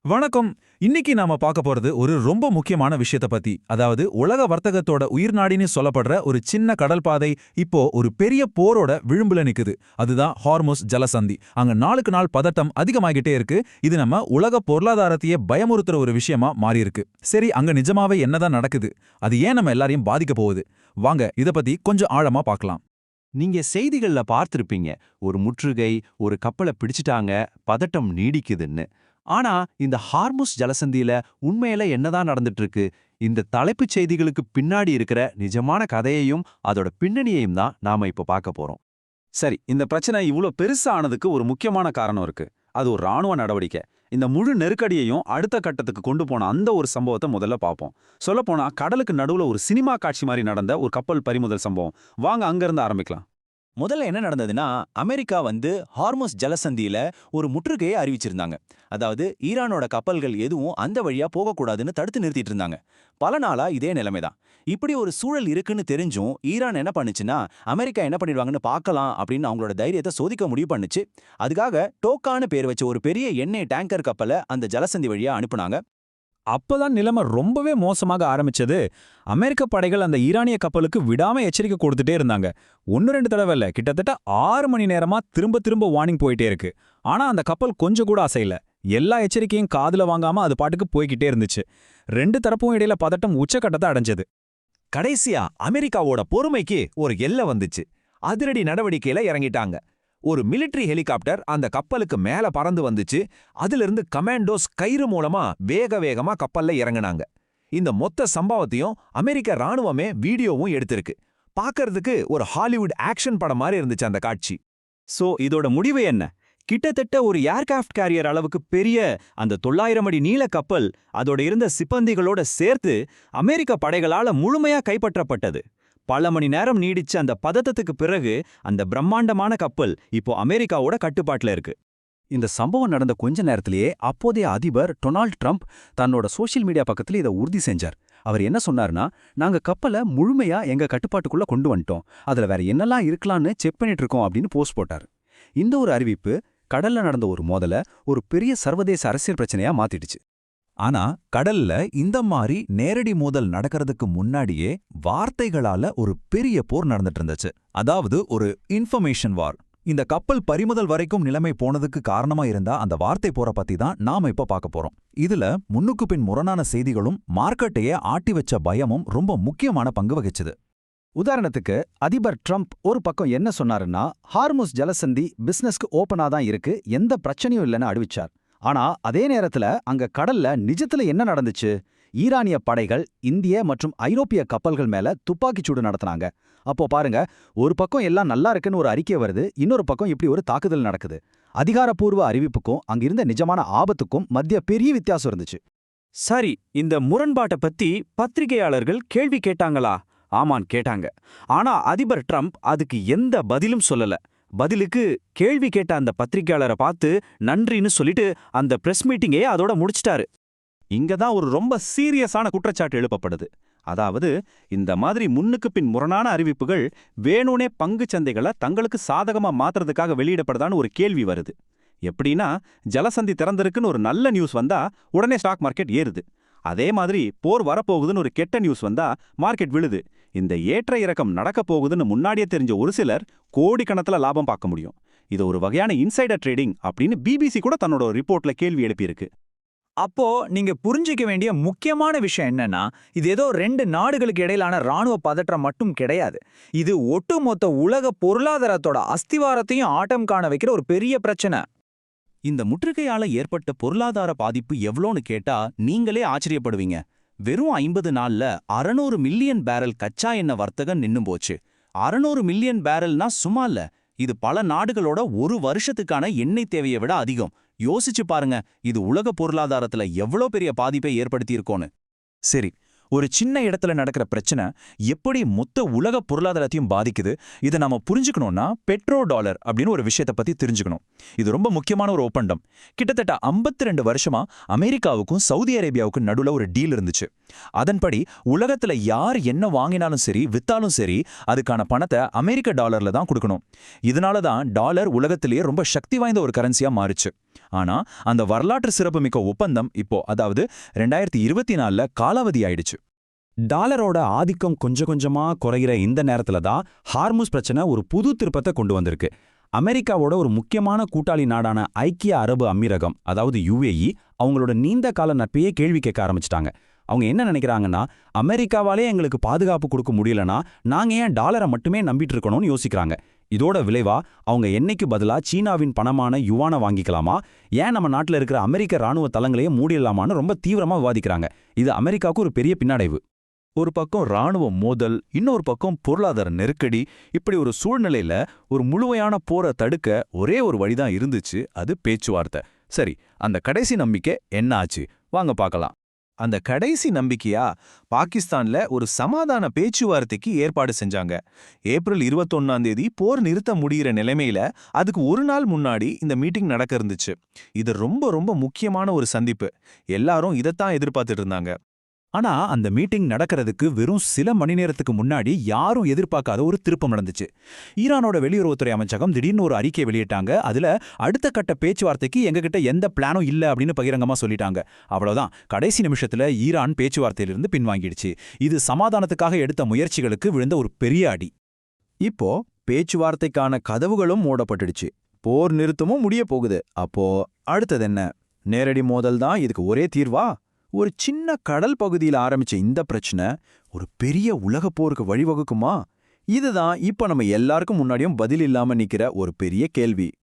வணக்கம். இன்னைக்கு நாம பார்க்க போறது ஒரு ரொம்ப முக்கியமான விஷயத்தை பத்தி. அதாவது உலக வர்த்தகத்தோட உயிர்நாடின்னு சொல்லப்படுற ஒரு சின்ன கடல் பாதை இப்போ ஒரு பெரிய போரோட விளிம்புல நிக்குது. அதுதான் ஹார்முஸ் ஜலசந்தி. அங்க நாளுக்கு நாள் பதட்டம் அதிகமாகிட்டே இருக்கு. இது நம்ம உலக பொருளாதாரத்தையே பயமுறுத்துற ஒரு விஷயமா மாறி இருக்கு. சரி, அங்க நிஜமாவே என்னதான் நடக்குது? அது ஏன் நம்ம எல்லாரையும் பாதிக்க போகுது? வாங்க இத பத்தி கொஞ்சம் ஆழமா பார்க்கலாம். நீங்க செய்திகள்ல பார்த்திருப்பீங்க, ஒரு முற்றுகை, ஒரு கப்பலை பிடிச்சிட்டாங்க, பதட்டம் நீடிக்குதுன்னு. ஆனா இந்த ஹார்முஸ் ஜலசந்தியில உண்மையில என்னதான் நடந்துட்டு இருக்கு? இந்த தலைப்புச் செய்திகளுக்கு பின்னாடி இருக்கிற நிஜமான கதையையும் அதோட பின்னணியையும் தான் நாம இப்ப பார்க்க போறோம். சரி, இந்த பிரச்சனை இவ்ளோ பெருசா ஆனதுக்கு ஒரு முக்கியமான காரணம் இருக்கு. அது ஒரு ராணுவ நடவடிக்கை. இந்த முழு நெருக்கடியையும் அடுத்த கட்டத்துக்கு கொண்டு போன அந்த ஒரு சம்பவத்தை முதல்ல பார்ப்போம். சொல்லப்போனா கடலுக்கு நடுவுல ஒரு சினிமா காட்சி மாதிரி நடந்த ஒரு கப்பல் பறிமுதல் சம்பவம். வாங்க அங்கிருந்து ஆரம்பிக்கலாம். முதல்ல என்ன நடந்ததுன்னா, அமெரிக்கா ஹார்முஸ் ஜலசந்தியில ஒரு முற்றுகையை அறிவிச்சிருந்தாங்க. அதாவது ஈரானோட கப்பல்கள் எதுவும் அந்த வழியா போகக்கூடாதுன்னு தடுத்து நிறுத்திட்டு இருந்தாங்க. பல நாளா இதே நிலைமை தான். இப்படி ஒரு சூழல் இருக்குன்னு தெரிஞ்சும் ஈரான் என்ன பண்ணுச்சுன்னா, அமெரிக்கா என்ன பண்ணிடுவாங்கன்னு பார்க்கலாம் அப்படின்னு அவங்களோட தைரியத்தை சோதிக்க முடிவு பண்ணுச்சு. அதுக்காக டோக்கான்னு பேர் வச்ச ஒரு பெரிய எண்ணெய் டேங்கர் கப்பலை அந்த ஜலசந்தி வழியா அனுப்புனாங்க. அப்பதான் நிலைமை ரொம்பவே மோசமாக ஆரம்பிச்சது. அமெரிக்க படைகள் அந்த ஈரானிய கப்பலுக்கு விடாம எச்சரிக்கை கொடுத்துட்டே இருந்தாங்க. 1-2 தடவை இல்ல, கிட்டத்தட்ட 6 மணி நேரமா திரும்ப திரும்ப வார்னிங் போயிட்டே இருக்கு. ஆனா அந்த கப்பல் கொஞ்சம் கூட அசையல. எல்லா எச்சரிக்கையும் காதுல வாங்காம அது பாட்டுக்கு போய்கிட்டே இருந்துச்சு. 2 தரப்பும் இடையில பதட்டம் உச்சக்கட்டத்தை அடைஞ்சது. கடைசியா அமெரிக்காவோட பொறுமைக்கு ஒரு எல்லை வந்துச்சு. அதிரடி நடவடிக்கையில இறங்கிட்டாங்க. ஒரு மிலிட்டரி ஹெலிகாப்டர் அந்த கப்பலுக்கு மேல பறந்து வந்துச்சு. அதிலிருந்து கமாண்டோஸ் கயிறு மூலமா வேக வேகமா கப்பல்ல இறங்குனாங்க. இந்த மொத்த சம்பவத்தையும் அமெரிக்க ராணுவமே வீடியோவும் எடுத்திருக்கு. பார்க்கறதுக்கு ஒரு ஹாலிவுட் ஆக்ஷன் படம் மாதிரி இருந்துச்சு அந்த காட்சி. சோ இதோட முடிவு என்ன? கிட்டத்தட்ட ஒரு ஏர்கிராஃப்ட் கேரியர் அளவுக்கு பெரிய அந்த 900 அடி நீள கப்பல் அதோட இருந்த சிப்பந்திகளோட சேர்த்து அமெரிக்க படைகளால முழுமையா கைப்பற்றப்பட்டது. பல மணி நேரம் நீடிச்ச அந்த பதட்டத்துக்கு பிறகு அந்த பிரம்மாண்டமான கப்பல் இப்போ அமெரிக்காவோட கட்டுப்பாட்டுல இருக்கு. இந்த சம்பவம் நடந்த கொஞ்ச நேரத்திலேயே அப்போதைய அதிபர் டொனால்ட் ட்ரம்ப் தன்னோட சோஷியல் மீடியா பக்கத்துல இதை உறுதி செஞ்சார். அவர் என்ன சொன்னார்னா, நாங்க கப்பலை முழுமையா எங்க கட்டுப்பாட்டுக்குள்ள கொண்டு வந்துட்டோம், அதுல வேற என்னெல்லாம் இருக்கலாம்னு செக் பண்ணிட்டு இருக்கோம் அப்படின்னு போஸ்ட் போட்டார். இந்த ஒரு அறிவிப்பு கடல்ல நடந்த ஒரு மோதல ஒரு பெரிய சர்வதேச அரசியல் பிரச்சனையா மாத்திடுச்சு. ஆனா கடல்ல இந்த மாதிரி நேரடி மோதல் நடக்கிறதுக்கு முன்னாடியே வார்த்தைகளால ஒரு பெரிய போர் நடந்துட்டு இருந்துச்சு. அதாவது ஒரு இன்ஃபர்மேஷன் வார். இந்த கப்பல் பறிமுதல் வரைக்கும் நிலைமை போனதுக்கு காரணமா இருந்தா அந்த வார்த்தை போரை பத்தி தான் நாம இப்ப பார்க்க போறோம். இதுல முன்னுக்கு பின் முரணான செய்திகளும் மார்க்கெட்டையே ஆட்டி வச்ச பயமும் ரொம்ப முக்கியமான பங்கு வகிச்சுது. உதாரணத்துக்கு அதிபர் ட்ரம்ப் ஒரு பக்கம் என்ன சொன்னாருன்னா, ஹார்முஸ் ஜலசந்தி பிசினஸ்க்கு ஓப்பனா தான் இருக்கு, எந்த பிரச்சனையும் இல்லைன்னு அறிவிச்சார். ஆனா அதே நேரத்துல அங்க கடல்ல நிஜத்துல என்ன நடந்துச்சு? ஈரானிய படைகள் இந்திய மற்றும் ஐரோப்பிய கப்பல்கள் மேல துப்பாக்கிச்சூடு நடத்தினாங்க. அப்போ பாருங்க, ஒரு பக்கம் எல்லாம் நல்லா இருக்குன்னு ஒரு அறிக்கை வருது, இன்னொரு பக்கம் இப்படி ஒரு தாக்குதல் நடக்குது. அதிகாரப்பூர்வ அறிவிப்புக்கும் அங்கிருந்த நிஜமான ஆபத்துக்கும் மத்திய பெரிய வித்தியாசம் இருந்துச்சு. சரி, இந்த முரண்பாட்டை பத்தி பத்திரிகையாளர்கள் கேள்வி கேட்டாங்களா? ஆமான், கேட்டாங்க. ஆனா அதிபர் ட்ரம்ப் அதுக்கு எந்த பதிலும் சொல்லல. பதிலுக்கு கேள்வி கேட்ட அந்த பத்திரிகையாளரை பார்த்து நன்றின்னு சொல்லிட்டு அந்த பிரஸ் மீட்டிங்கையே அதோட முடிச்சிட்டாரு. இங்க தான் ஒரு ரொம்ப சீரியஸான குற்றச்சாட்டு எழுப்பப்படுது. அதாவது இந்த மாதிரி முன்னுக்கு பின் முரணான அறிவிப்புகள் வேணுனே பங்கு சந்தைகளை தங்களுக்கு சாதகமா மாத்துறதுக்காக வெளியிடப்படுதான்னு ஒரு கேள்வி வருது. எப்படின்னா, ஜலசந்தி திறந்திருக்குன்னு ஒரு நல்ல நியூஸ் வந்தா உடனே ஸ்டாக் மார்க்கெட் ஏறுது. அதே மாதிரி போர் வரப்போகுதுன்னு ஒரு கெட்ட நியூஸ் வந்தா மார்க்கெட் விழுது. இந்த ஏற்ற இறக்கம் நடக்க போகுதுன்னு முன்னாடியே தெரிஞ்ச ஒரு சிலர் கோடிக்கணக்கில் லாபம் பார்க்க முடியும். இது ஒரு வகையான இன்சைடர் ட்ரேடிங் அப்படின்னு பிபிசி கூட தன்னோட ரிப்போர்ட்ல கேள்வி எழுப்பியிருக்கு. அப்போ நீங்க புரிஞ்சிக்க வேண்டிய முக்கியமான விஷயம் என்னன்னா, இது ஏதோ 2 நாடுகளுக்கு இடையிலான ராணுவ பதற்றம் மட்டும் கிடையாது. இது ஒட்டுமொத்த உலக பொருளாதாரத்தோட அஸ்திவாரத்தையும் ஆட்டம் காண வைக்கிற ஒரு பெரிய பிரச்சனை. இந்த முற்றுகையால ஏற்பட்ட பொருளாதார பாதிப்பு எவ்வளோன்னு கேட்டா நீங்களே ஆச்சரியப்படுவீங்க. வெறும் 50 நாள்ல 600 மில்லியன் பேரல் கச்சா எண்ணெய் வர்த்தகம் நின்னு போச்சு. 600 மில்லியன் பேரல்னா சும்மா இல்ல, இது பல நாடுகளோட ஒரு வருஷத்துக்கான எண்ணெய் தேவையை விட அதிகம். யோசிச்சு பாருங்க, இது உலக பொருளாதாரத்துல எவ்வளோ பெரிய பாதிப்பை ஏற்படுத்தியிருக்கோன்னு. சரி, ஒரு சின்ன இடத்துல நடக்கிற பிரச்சனை எப்படி மொத்த உலக பொருளாதாரத்தையும் பாதிக்குது? இதை நாம புரிஞ்சுக்கணும்னா பெட்ரோ டாலர் அப்படின்னு ஒரு விஷயத்தை பத்தி தெரிஞ்சுக்கணும். இது ரொம்ப முக்கியமான ஒரு ஒப்பந்தம். கிட்டத்தட்ட 52 வருஷமா அமெரிக்காவுக்கும் சவுதி அரேபியாவுக்கும் நடுவுல ஒரு டீல் இருந்துச்சு. அதன்படி உலகத்துல யார் என்ன வாங்கினாலும் சரி வித்தாலும் சரி அதுக்கான பணத்தை அமெரிக்க டாலர்ல தான் கொடுக்கணும். இதனால தான் டாலர் உலகத்திலேயே ரொம்ப சக்தி வாய்ந்த ஒரு கரன்சியா மாறுச்சு. ஆனா அந்த வரலாற்று சிறப்புமிக்க ஒப்பந்தம் இப்போ அதாவது 2024ல காலாவதி ஆயிடுச்சு. டாலரோட ஆதிக்கம் கொஞ்சம் கொஞ்சமா குறைகிற இந்த நேரத்துல தான் ஹார்முஸ் பிரச்சனை ஒரு புது திருப்பத்தை கொண்டு வந்திருக்கு. அமெரிக்காவோட ஒரு முக்கியமான கூட்டாளி நாடான ஐக்கிய அரபு அமீரகம் அதாவது UAE அவங்களோட நீண்ட கால நட்பையே கேள்வி கேட்க ஆரம்பிச்சிட்டாங்க. அவங்க என்ன நினைக்கிறாங்கன்னா, அமெரிக்காவாலே எங்களுக்கு பாதுகாப்பு கொடுக்க முடியலனா நாங்க ஏன் டாலரை மட்டுமே நம்பிட்டு இருக்கணும்னு யோசிக்கிறாங்க. இதோட விளைவா அவங்க என்னைக்கு பதிலா சீனாவின் பணமான யுவானை வாங்கிக்கலாமா, ஏன் நம்ம நாட்டில் இருக்கிற அமெரிக்க ராணுவ தளங்களையே மூடிடலாமான்னு ரொம்ப தீவிரமா விவாதிக்கிறாங்க. இது அமெரிக்காவுக்கு ஒரு பெரிய பின்னடைவு. ஒரு பக்கம் ராணுவ மோதல், இன்னொரு பக்கம் பொருளாதார நெருக்கடி. இப்படி ஒரு சூழ்நிலையில ஒரு முழுமையான போரை தடுக்க ஒரே ஒரு வழிதான் இருந்துச்சு, அது பேச்சுவார்த்தை. சரி, அந்த கடைசி நம்பிக்கை என்ன ஆச்சு? வாங்க பார்க்கலாம். அந்த கடைசி நம்பிக்கையா பாகிஸ்தான்ல ஒரு சமாதான பேச்சுவார்த்தைக்கு ஏற்பாடு செஞ்சாங்க. ஏப்ரல் 21ஆம் தேதி போர் நிறுத்த முடிகிற நிலைமையில அதுக்கு ஒரு நாள் முன்னாடி இந்த மீட்டிங் நடக்க இருந்துச்சு. இது ரொம்ப ரொம்ப முக்கியமான ஒரு சந்திப்பு. எல்லாரும் இதைத்தான் எதிர்பார்த்துட்டு இருந்தாங்க. ஆனா அந்த மீட்டிங் நடக்கிறதுக்கு வெறும் சில மணி நேரத்துக்கு முன்னாடி யாரும் எதிர்பார்க்காத ஒரு திருப்பம் நடந்துச்சு. ஈரானோட வெளியுறவுத்துறை அமைச்சகம் திடீர்னு ஒரு அறிக்கை வெளியிட்டாங்க. அதுல அடுத்த கட்ட பேச்சுவார்த்தைக்கு எங்ககிட்ட எந்த பிளானும் இல்ல அப்படின்னு பகிரங்கமா சொல்லிட்டாங்க. அவ்வளவுதான், கடைசி நிமிஷத்துல ஈரான் பேச்சுவார்த்தையிலிருந்து பின்வாங்கிடுச்சு. இது சமாதானத்துக்காக எடுத்த முயற்சிகளுக்கு விழுந்த ஒரு பெரிய அடி. இப்போ பேச்சுவார்த்தைக்கான கதவுகளும் மூடப்பட்டுடுச்சு. போர் நிறுத்தமும் முடிய போகுது. அப்போ அடுத்தது என்ன? நேரடி மோதல் தான் இதுக்கு ஒரே தீர்வா? ஒரு சின்ன கடல் பகுதியில் ஆரம்பிச்ச இந்த பிரச்சனை ஒரு பெரிய உலகப் போருக்கு வழிவகுக்குமா? இதுதான் இப்ப நம்ம எல்லாருக்கும் முன்னாடியும் பதில் இல்லாம நிக்கிற ஒரு பெரிய கேள்வி.